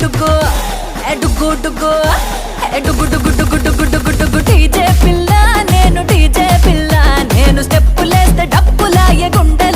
డుగ్గు డుగ్గు డుగ్గు డుగ్గు డుగ్గు డుగ్గు డుగ్గు డుగ్గు డుగ్గు DJ పిల్ల నేను DJ పిల్ల నేను స్టెప్పులేస్తే డప్పులాయే గుండె